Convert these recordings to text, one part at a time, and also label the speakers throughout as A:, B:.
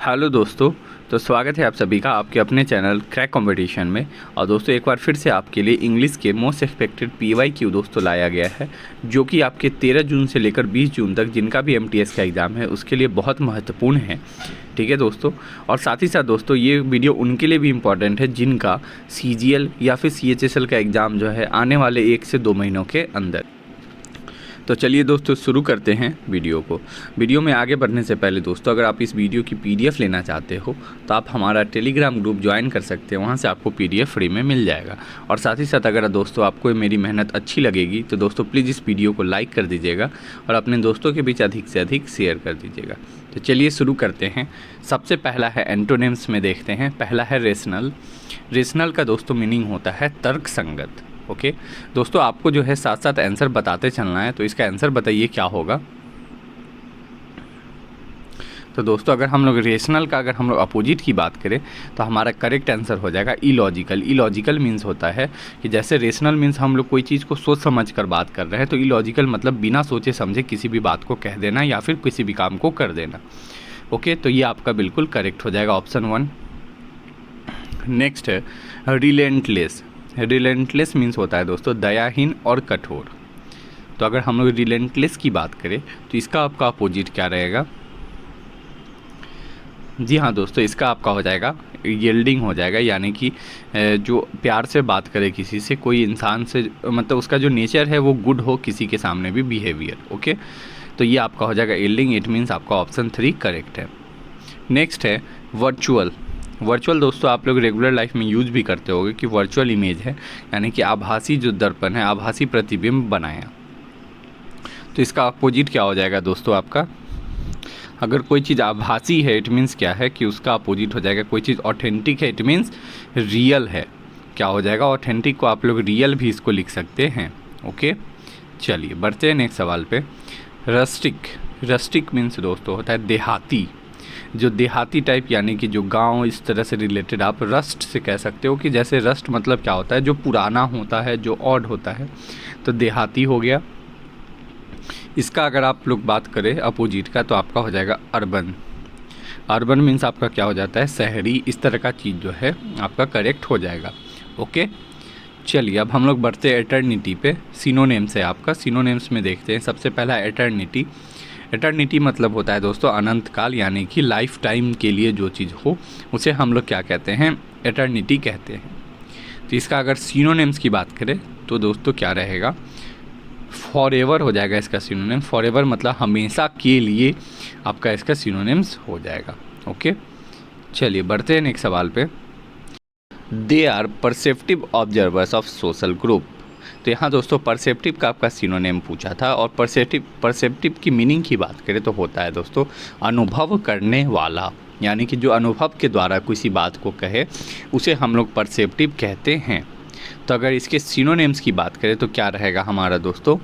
A: Hello दोस्तों। तो स्वागत है आप सभी का आपके अपने चैनल क्रैक कंपटीशन में। और दोस्तों एक बार फिर से आपके लिए इंग्लिश के मोस्ट एक्सपेक्टेड PYQ दोस्तों लाया गया है, जो कि आपके 13 जून से लेकर 20 जून तक जिनका भी MTS का एग्ज़ाम है उसके लिए बहुत महत्वपूर्ण है। ठीक है दोस्तों। और साथ ही साथ दोस्तों ये वीडियो उनके लिए भी इम्पॉर्टेंट है जिनका CGL या फिर CHSL का एग्ज़ाम जो है आने वाले 1 से 2 महीनों के अंदर। तो चलिए दोस्तों शुरू करते हैं वीडियो को। वीडियो में आगे बढ़ने से पहले दोस्तों अगर आप इस वीडियो की PDF लेना चाहते हो तो आप हमारा टेलीग्राम ग्रुप ज्वाइन कर सकते हैं, वहाँ से आपको PDF फ्री में मिल जाएगा। और साथ ही साथ अगर दोस्तों आपको मेरी मेहनत अच्छी लगेगी तो दोस्तों प्लीज़ इस वीडियो को लाइक कर दीजिएगा और अपने दोस्तों के बीच अधिक से अधिक शेयर कर दीजिएगा। तो चलिए शुरू करते हैं। सबसे पहला है एंटोनिम्स में देखते हैं। पहला है रेशनल। रेशनल का दोस्तों मीनिंग होता है तर्कसंगत। ओके दोस्तों, आपको जो है साथ साथ आंसर बताते चलना है। तो इसका आंसर बताइए क्या होगा। तो दोस्तों अगर हम लोग रेशनल का अगर हम लोग अपोजिट की बात करें तो हमारा करेक्ट आंसर हो जाएगा इलॉजिकल। इलॉजिकल मीन्स होता है कि जैसे रेशनल मीन्स हम लोग कोई चीज़ को सोच समझ कर बात कर रहे हैं, तो इलॉजिकल मतलब बिना सोचे समझे किसी भी बात को कह देना या फिर किसी भी काम को कर देना। ओके, तो ये आपका बिल्कुल करेक्ट हो जाएगा, ऑप्शन 1। नेक्स्ट है रिलेंटलेस। रिलेंटलेस मीन्स होता है दोस्तों दयाहीन और कठोर। तो अगर हम लोग रिलेंटलेस की बात करें तो इसका आपका अपोजिट क्या रहेगा। जी हाँ दोस्तों, इसका आपका हो जाएगा यील्डिंग हो जाएगा, यानी कि जो प्यार से बात करे किसी से, कोई इंसान से, मतलब उसका जो नेचर है वो गुड हो किसी के सामने भी बिहेवियर। ओके, तो ये आपका हो जाएगा यील्डिंग। इट मीन्स आपका ऑप्शन 3 करेक्ट है। नेक्स्ट है वर्चुअल। वर्चुअल दोस्तों आप लोग रेगुलर लाइफ में यूज भी करते होंगे कि वर्चुअल इमेज है, यानी कि आभासी जो दर्पण है, आभासी प्रतिबिंब बनाया। तो इसका अपोजिट क्या हो जाएगा दोस्तों आपका। अगर कोई चीज़ आभासी है इट मीन्स क्या है कि उसका अपोजिट हो जाएगा कोई चीज़ ऑथेंटिक है, इट मीन्स रियल है। क्या हो जाएगा, ऑथेंटिक को आप लोग रियल भी इसको लिख सकते हैं। ओके, चलिए बढ़ते हैं नेक्स्ट सवाल पे। रस्टिक। रस्टिक मीन्स दोस्तों होता है देहाती, जो देहाती टाइप, यानी कि जो गांव, इस तरह से रिलेटेड आप रस्ट से कह सकते हो कि जैसे रस्ट मतलब क्या होता है, जो पुराना होता है, जो ऑड होता है, तो देहाती हो गया। इसका अगर आप लोग बात करें अपोजिट का तो आपका हो जाएगा अर्बन। अर्बन मीन्स आपका क्या हो जाता है शहरी। इस तरह का चीज़ जो है आपका करेक्ट हो जाएगा। ओके, चलिए अब हम लोग बढ़ते हैं एटर्निटी पे। सिनोनिम्स है आपका। सिनोनिम्स में देखते हैं सबसे पहला एटर्निटी। एटर्निटी मतलब होता है दोस्तों अनंत काल, यानी कि लाइफ टाइम के लिए जो चीज़ हो उसे हम लोग क्या कहते हैं, एटर्निटी कहते हैं। तो इसका अगर सिनोनिम्स की बात करें तो दोस्तों क्या रहेगा, फॉरएवर हो जाएगा इसका सिनोनिम। फॉरएवर मतलब हमेशा के लिए आपका इसका सिनोनिम्स हो जाएगा। ओके, चलिए बढ़ते हैं नेक्स्ट सवाल पे। They are perceptive observers of social group. तो यहाँ दोस्तों परसेप्टिव का आपका सिनोनिम पूछा था, और परसेप्टिव की मीनिंग की बात करें तो होता है दोस्तों अनुभव करने वाला, यानी कि जो अनुभव के द्वारा किसी बात को कहे उसे हम लोग परसेप्टिव कहते हैं। तो अगर इसके सिनोनिम्स की बात करें तो क्या रहेगा हमारा दोस्तों।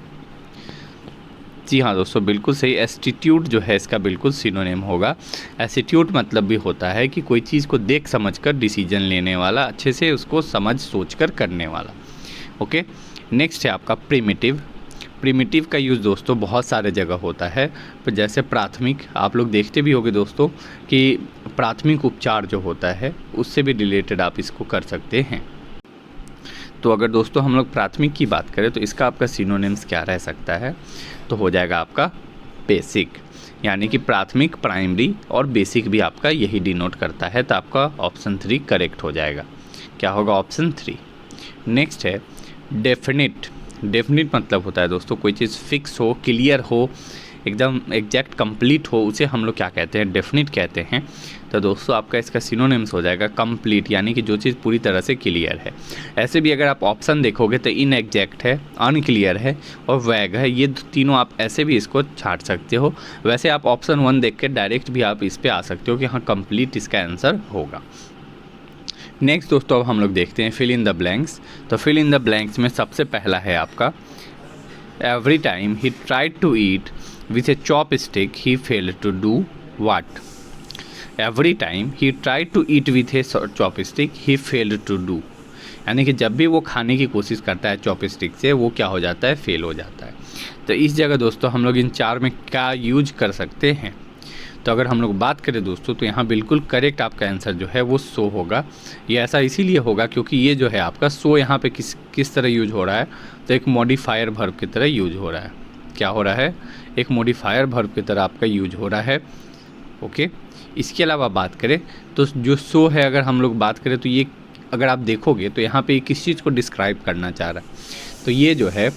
A: जी हाँ दोस्तों, बिल्कुल सही। एस्टीट्यूड जो है इसका बिल्कुल सिनोनिम होगा। एस्टीट्यूड मतलब भी होता है कि कोई चीज़ को देख समझकर डिसीजन लेने वाला, अच्छे से उसको समझ सोचकर करने वाला। ओके, नेक्स्ट है आपका प्रिमिटिव। प्रिमिटिव का यूज़ दोस्तों बहुत सारे जगह होता है, पर जैसे प्राथमिक, आप लोग देखते भी होंगे दोस्तों कि प्राथमिक उपचार जो होता है उससे भी रिलेटेड आप इसको कर सकते हैं। तो अगर दोस्तों हम लोग प्राथमिक की बात करें तो इसका आपका सिनोनिम्स क्या रह सकता है, तो हो जाएगा आपका बेसिक, यानी कि प्राथमिक, प्राइमरी और बेसिक भी आपका यही डिनोट करता है। तो आपका ऑप्शन 3 करेक्ट हो जाएगा। क्या होगा, ऑप्शन 3। नेक्स्ट है डेफिनिट। डेफिनिट मतलब होता है दोस्तों कोई चीज़ फिक्स हो, क्लियर हो, एकदम एग्जैक्ट कंप्लीट हो, उसे हम लोग क्या कहते हैं, डेफिनिट कहते हैं। तो दोस्तों आपका इसका सिनोनिम्स हो जाएगा कंप्लीट, यानी कि जो चीज़ पूरी तरह से क्लियर है। ऐसे भी अगर आप ऑप्शन देखोगे तो इनएग्जैक्ट है, अनक्लियर है और वैग है, ये तीनों आप ऐसे भी इसको छाट सकते हो। वैसे आप ऑप्शन 1 देख के डायरेक्ट भी आप इस पर आ सकते हो कि हाँ कंप्लीट इसका आंसर होगा। नेक्स्ट दोस्तों अब हम लोग देखते हैं फिल इन द ब्लैंक्स। तो फिल इन द ब्लैंक्स में सबसे पहला है आपका every time he tried to eat with a chopstick he failed to do what. Every time he tried to eat with a chopstick he failed to do, यानी कि जब भी वो खाने की कोशिश करता है चॉप स्टिक से वो क्या हो जाता है, फेल हो जाता है। तो इस जगह दोस्तों हम लोग इन चार में क्या यूज कर सकते हैं, तो अगर हम लोग बात करें दोस्तों तो यहाँ बिल्कुल करेक्ट आपका आंसर जो है वो सो होगा। ये ऐसा इसीलिए होगा क्योंकि ये जो है आपका सो यहाँ पे किस तरह यूज हो रहा है, तो एक मॉडिफायर वर्ब की तरह यूज हो रहा है। क्या हो रहा है? एक मॉडिफायर वर्ब की तरह आपका यूज हो रहा है। ओके, इसके अलावा बात करें तो जो सो है, अगर हम लोग बात करें तो ये अगर आप देखोगे तो यहाँ पे किस चीज़ को डिस्क्राइब करना चाह रहा है, तो ये जो है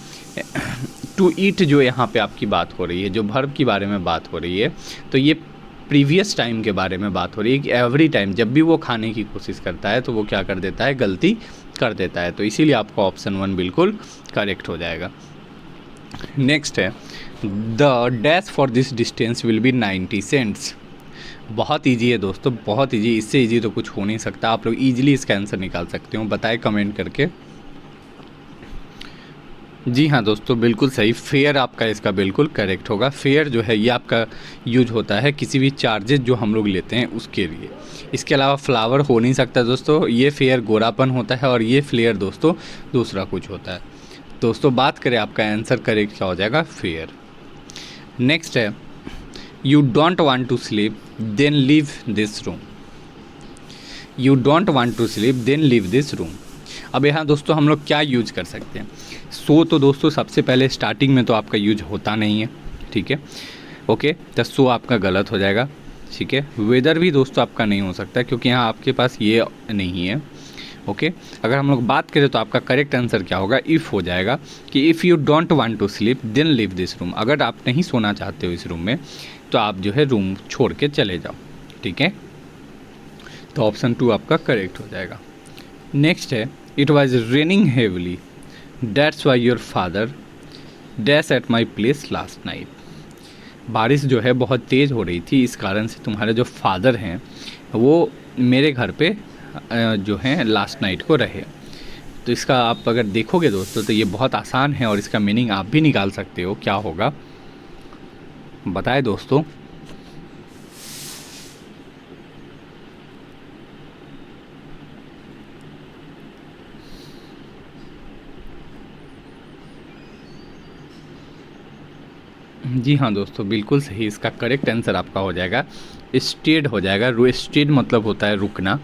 A: टू ईट जो यहाँ पे आपकी बात हो रही है, जो वर्ब के बारे में बात हो रही है, तो ये प्रीवियस टाइम के बारे में बात हो रही है कि एवरी टाइम जब भी वो खाने की कोशिश करता है तो वो क्या कर देता है? गलती कर देता है। तो इसीलिए आपका ऑप्शन 1 बिल्कुल करेक्ट हो जाएगा। नेक्स्ट है the dash for this distance will be 90 cents. बहुत ईजी है दोस्तों, बहुत ईजी, इससे ईजी तो कुछ हो नहीं सकता। आप लोग ईजिली इसका आंसर निकाल सकते हो, बताएं कमेंट करके। जी हाँ दोस्तों, बिल्कुल सही, फेयर आपका इसका बिल्कुल करेक्ट होगा। फेयर जो है ये आपका यूज होता है किसी भी चार्जेस जो हम लोग लेते हैं उसके लिए। इसके अलावा फ्लावर हो नहीं सकता दोस्तों, ये फेयर गोरापन होता है और ये फ्लेयर दोस्तों दूसरा कुछ होता है। दोस्तों बात करें आपका आंसर करेक्ट क्या हो जाएगा? फेयर। नेक्स्ट है you don't want to sleep then leave this room. You don't want to sleep then leave this room. अब यहाँ दोस्तों हम लोग क्या यूज कर सकते हैं? सो तो दोस्तों सबसे पहले स्टार्टिंग में तो आपका यूज होता नहीं है, ठीक है, ओके, तो सो आपका गलत हो जाएगा, ठीक है। वेदर भी दोस्तों आपका नहीं हो सकता क्योंकि यहाँ आपके पास ये नहीं है, ओके। अगर हम लोग बात करें तो आपका करेक्ट आंसर क्या होगा? इफ़ हो जाएगा कि if you don't want to sleep then leave this room. अगर आप नहीं सोना चाहते हो इस रूम में तो आप जो है रूम छोड़ के चले जाओ, ठीक है। तो ऑप्शन 2 आपका करेक्ट हो जाएगा। नेक्स्ट है it was raining heavily that's why your father dash at my place last night. बारिश जो है बहुत तेज़ हो रही थी, इस कारण से तुम्हारे जो फादर हैं वो मेरे घर पे जो हैं लास्ट नाइट को रहे। तो इसका आप अगर देखोगे दोस्तों तो ये बहुत आसान है और इसका मीनिंग आप भी निकाल सकते हो। क्या होगा बताएं दोस्तों? जी हाँ दोस्तों, बिल्कुल सही, इसका करेक्ट आंसर आपका हो जाएगा स्टेड हो जाएगा। स्टेड मतलब होता है रुकना,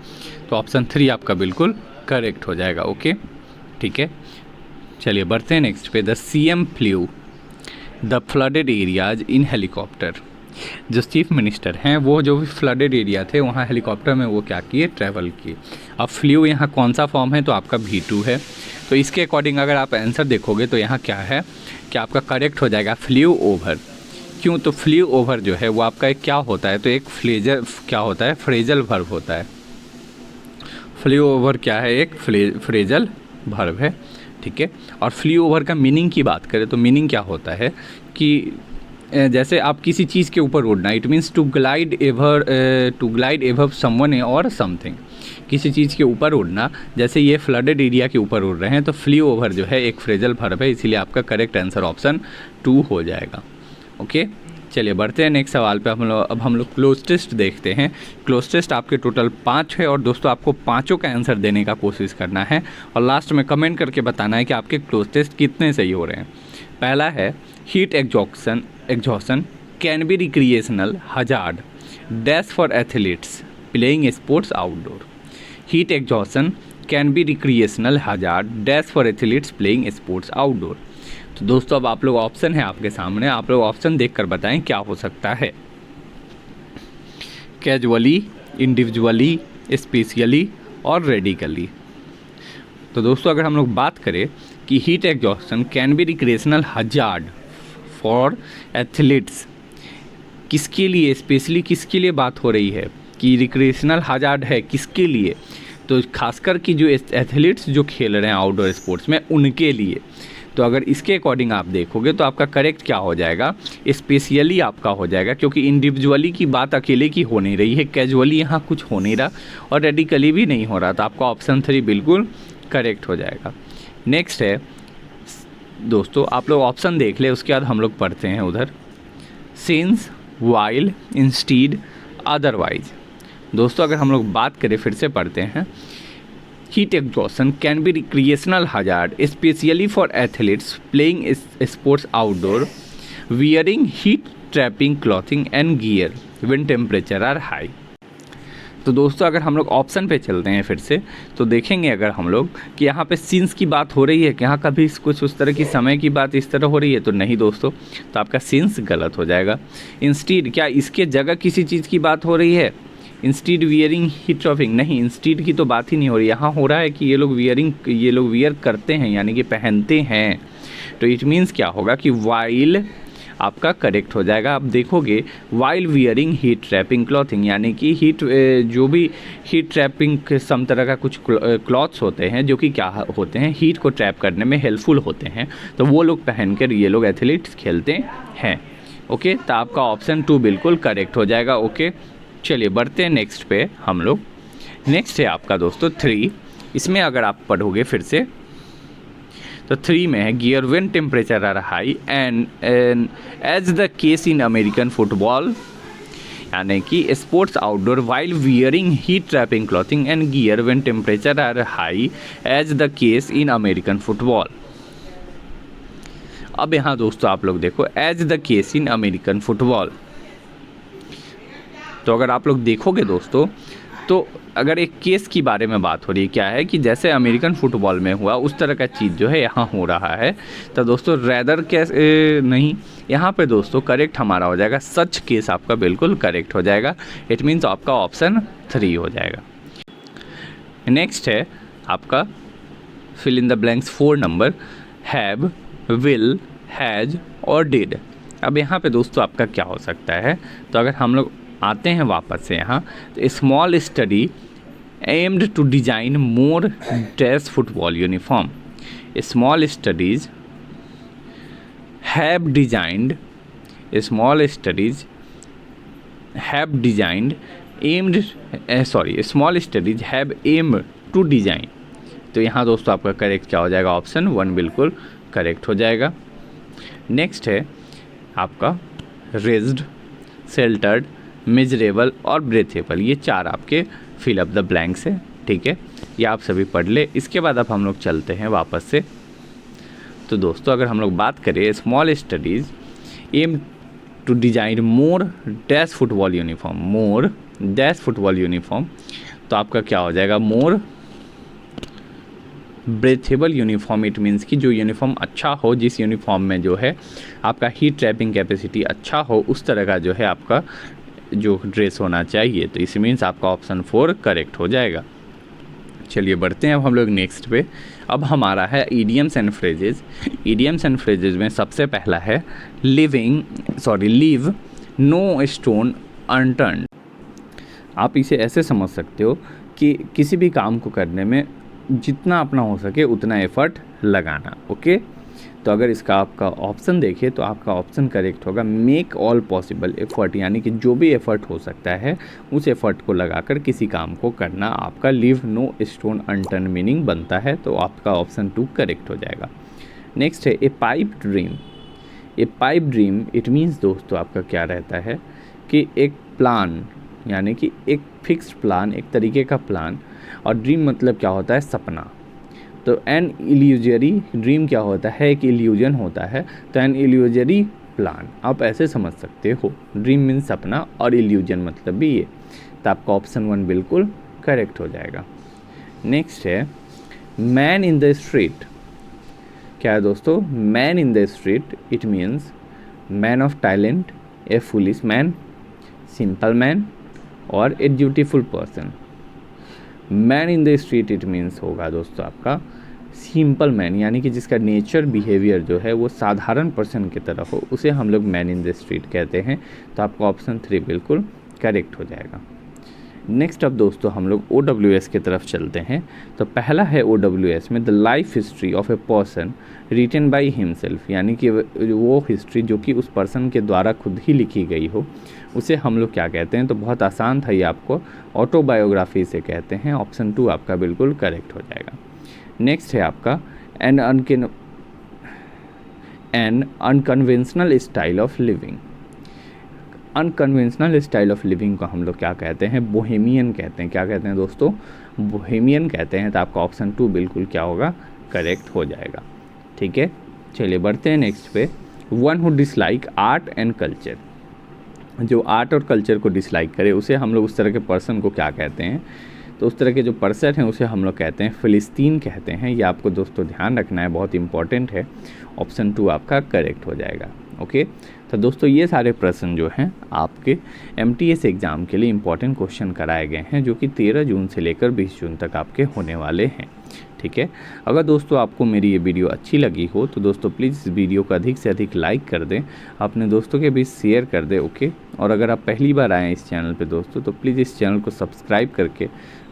A: तो ऑप्शन 3 आपका बिल्कुल करेक्ट हो जाएगा। ओके, ठीक है, चलिए बढ़ते हैं नेक्स्ट पे। The CM flu the flooded areas in helicopter. जो चीफ मिनिस्टर हैं वो जो भी फ्लडेड एरिया थे वहाँ हेलीकॉप्टर में वो क्या किए? ट्रैवल किए। अब फ्लू यहाँ कौन सा फॉर्म है? तो आपका V2 है। तो इसके अकॉर्डिंग अगर आप आंसर देखोगे तो यहाँ क्या है कि आपका करेक्ट हो जाएगा फ्लू ओवर। क्यों? तो फ्लू ओवर जो है वो आपका एक क्या होता है? तो एक फ्लेजर क्या होता है? फ्रेजल वर्ब होता है। फ्लू ओवर क्या है? एक फ्रेजल वर्ब है, ठीक है। और फ्लू ओवर का मीनिंग की बात करें तो मीनिंग क्या होता है कि जैसे आप किसी चीज़ के ऊपर उड़ना, it means to glide over someone or something. किसी चीज़ के ऊपर उड़ना, जैसे ये फ्लडेड एरिया के ऊपर उड़ रहे हैं तो फ्लू ओवर जो है एक फ्रेजल वर्ब है, इसीलिए आपका करेक्ट आंसर ऑप्शन 2 हो जाएगा। ओके, चलिए बढ़ते हैं नेक्स्ट सवाल पे। अब हम लोग क्लोज टेस्ट देखते हैं। क्लोज टेस्ट आपके टोटल 5 है और दोस्तों आपको पाँचों का आंसर देने का कोशिश करना है और लास्ट में कमेंट करके बताना है कि आपके क्लोज टेस्ट कितने सही हो रहे हैं। पहला है heat exhaustion can be recreational hazard dash for athletes playing sports outdoor. Heat exhaustion can be recreational hazard dash for athletes playing sports outdoor. तो दोस्तों अब आप लोग ऑप्शन है आपके सामने, आप लोग ऑप्शन देखकर बताएं क्या हो सकता है। कैजुअली, इंडिविजुअली, स्पेशली और रेडिकली। तो दोस्तों अगर हम लोग बात करें कि heat exhaustion can be recreational hazard for athletes, किसके लिए, स्पेशली किसके लिए बात हो रही है कि रिक्रिएशनल हजार्ड है किसके लिए? तो खासकर कि जो एथलीट्स जो खेल रहे हैं आउटडोर स्पोर्ट्स में उनके लिए। तो अगर इसके अकॉर्डिंग आप देखोगे तो आपका करेक्ट क्या हो जाएगा? स्पेशली आपका हो जाएगा, क्योंकि इंडिविजुअली की बात अकेले की हो नहीं रही है, कैजुअली यहाँ कुछ हो नहीं रहा और रेडिकली भी नहीं हो रहा। तो आपका ऑप्शन 3 बिल्कुल करेक्ट हो जाएगा। नेक्स्ट है दोस्तों, आप लोग ऑप्शन देख ले, उसके बाद हम लोग पढ़ते हैं उधर। Since, while, instead, otherwise. दोस्तों अगर हम लोग बात करें, फिर से पढ़ते हैं। Heat exhaustion can be recreational hazard especially for athletes playing sports outdoor wearing heat trapping clothing and gear when temperature are high. तो दोस्तों अगर हम लोग ऑप्शन पे चलते हैं फिर से, तो देखेंगे अगर हम लोग कि यहाँ पे सीन्स की बात हो रही है कि यहाँ कभी कुछ उस तरह की समय की बात इस तरह हो रही है, तो नहीं दोस्तों, तो आपका सीन्स गलत हो जाएगा। इंस्टीड, क्या इसके जगह किसी चीज़ की बात हो रही है? इंस्टीड वियरिंग हीट ट्रॉपिंग, नहीं, इंस्टीड की तो बात ही नहीं हो रही। यहाँ हो रहा है कि ये लोग वियर करते हैं, यानी कि पहनते हैं। तो इट मीन्स क्या होगा कि वाइल आपका करेक्ट हो जाएगा। आप देखोगे while wearing heat trapping clothing, यानी कि जो भी हीट ट्रैपिंग सम तरह का कुछ क्लॉथ्स होते हैं जो कि क्या होते हैं, हीट को ट्रैप करने में हेल्पफुल होते हैं, तो वो लोग पहन कर ये लोग एथलीट्स खेलते हैं। ओके, तो आपका ऑप्शन 2 बिल्कुल करेक्ट हो जाएगा। ओके, चलिए बढ़ते हैं नेक्स्ट पे हम लोग। नेक्स्ट है आपका दोस्तों 3। इसमें अगर आप पढ़ोगे फिर से तो 3 में है gear when temperature are high and as the case in American football, यानी कि sports outdoor while wearing heat trapping clothing and gear when temperature are high as the case in American football. अब यहाँ दोस्तों आप लोग देखो as the case in American football, तो अगर आप लोग देखोगे दोस्तों, तो अगर एक केस की बारे में बात हो रही है, क्या है कि जैसे अमेरिकन फुटबॉल में हुआ उस तरह का चीज़ जो है यहाँ हो रहा है, तो दोस्तों रैदर कैसे नहीं, यहाँ पे दोस्तों करेक्ट हमारा हो जाएगा सच केस, आपका बिल्कुल करेक्ट हो जाएगा। इट मीन्स आपका ऑप्शन 3 हो जाएगा। नेक्स्ट है आपका fill in the blanks 4 number, have, will, has और डिड। अब यहाँ पे दोस्तों आपका क्या हो सकता है, तो अगर हम लोग आते हैं वापस से यहाँ, तो small study aimed to design more dress football uniform. Small studies have designed, small studies have designed aimed, small studies have aim to design. तो यहाँ दोस्तों आपका करेक्ट क्या हो जाएगा, ऑप्शन 1 बिल्कुल करेक्ट हो जाएगा। नेक्स्ट है आपका रेज्ड, शेल्टर्ड, मिजरेबल और ब्रेथेबल, ये 4 आपके फिल अप द ब्लैंक्स है। ठीक है, ये आप सभी पढ़ ले। इसके बाद अब हम लोग चलते हैं वापस से। तो दोस्तों अगर हम लोग बात करें small studies aim to design more dash football uniform, more dash football uniform, तो आपका क्या हो जाएगा, more breathable uniform. It means कि जो यूनिफॉर्म अच्छा हो, जिस यूनिफॉर्म में जो है आपका हीट ट्रैपिंग कैपेसिटी अच्छा हो, उस तरह का जो है आपका जो ड्रेस होना चाहिए। तो इस मीन्स आपका ऑप्शन 4 करेक्ट हो जाएगा। चलिए बढ़ते हैं अब हम लोग नेक्स्ट पे। अब हमारा है idioms and phrases. Idioms and phrases में सबसे पहला है लीव नो स्टोन अनटर्न्ड। आप इसे ऐसे समझ सकते हो कि किसी भी काम को करने में जितना अपना हो सके उतना एफर्ट लगाना। ओके, तो अगर इसका आपका ऑप्शन देखिए तो आपका ऑप्शन करेक्ट होगा मेक ऑल पॉसिबल एफर्ट, यानी कि जो भी एफर्ट हो सकता है उस एफर्ट को लगाकर किसी काम को करना आपका leave no stone unturn meaning बनता है। तो आपका ऑप्शन 2 करेक्ट हो जाएगा। नेक्स्ट है a pipe dream. A pipe dream it means दोस्तों आपका क्या रहता है कि एक प्लान, यानी कि एक फिक्स्ड प्लान, एक तरीके का प्लान, और ड्रीम मतलब क्या होता है, सपना। तो एन इल्यूजरी ड्रीम क्या होता है, एक इल्यूजन होता है, तो एन इल्यूजरी प्लान आप ऐसे समझ सकते हो। ड्रीम मीन्स सपना और इल्यूजन मतलब भी ये, तो आपका ऑप्शन 1 बिल्कुल करेक्ट हो जाएगा। नेक्स्ट है मैन इन द स्ट्रीट। क्या है दोस्तों, man in the street it means man of talent, a foolish man, simple man और a dutiful person. Man in the street it means होगा दोस्तों आपका सिंपल मैन, यानी कि जिसका नेचर बिहेवियर जो है वो साधारण पर्सन की तरह हो, उसे हम लोग मैन इन द स्ट्रीट कहते हैं। तो आपका ऑप्शन 3 बिल्कुल करेक्ट हो जाएगा। नेक्स्ट अब दोस्तों हम लोग OWS की तरफ चलते हैं। तो पहला है OWS में the life history of a person written by himself, यानी कि वो हिस्ट्री जो कि उस पर्सन के द्वारा खुद ही लिखी गई हो, उसे हम लोग क्या कहते हैं। तो बहुत आसान था ये, आपको ऑटोबायोग्राफी से कहते हैं। ऑप्शन 2 आपका बिल्कुल करेक्ट हो जाएगा। नेक्स्ट है आपका an unconventional style of living. Unconventional style of living को हम लोग क्या कहते हैं, बोहेमियन कहते हैं। क्या कहते हैं दोस्तों, बोहेमियन कहते हैं। तो आपका ऑप्शन 2 बिल्कुल क्या होगा, करेक्ट हो जाएगा। ठीक है, चलिए बढ़ते हैं नेक्स्ट पे। One who dislike art and culture. जो आर्ट और कल्चर को डिसलाइक करे उसे हम लोग उस तरह के पर्सन को क्या कहते हैं, तो उस तरह के जो पर्सन हैं उसे हम लोग कहते हैं फ़िलिस्तीन कहते हैं। ये आपको दोस्तों ध्यान रखना है, बहुत इंपॉर्टेंट है। ऑप्शन 2 आपका करेक्ट हो जाएगा। ओके, तो दोस्तों ये सारे प्रश्न जो हैं आपके MTS एग्ज़ाम के लिए इम्पॉर्टेंट क्वेश्चन कराए गए हैं, जो कि 13 जून से लेकर 20 जून तक आपके होने वाले हैं। ठीक है, अगर दोस्तों आपको मेरी ये वीडियो अच्छी लगी हो तो दोस्तों प्लीज़ इस वीडियो को अधिक से अधिक लाइक कर दें, अपने दोस्तों के बीच शेयर कर दें। ओके, और अगर आप पहली बार आए हैं इस चैनल पे दोस्तों, तो प्लीज़ इस चैनल को सब्सक्राइब करके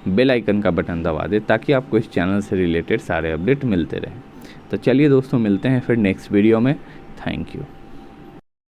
A: बेल आइकन का बटन दबा दें, ताकि आपको इस चैनल से रिलेटेड सारे अपडेट मिलते रहें। तो चलिए दोस्तों, मिलते हैं फिर नेक्स्ट वीडियो में। Thank you.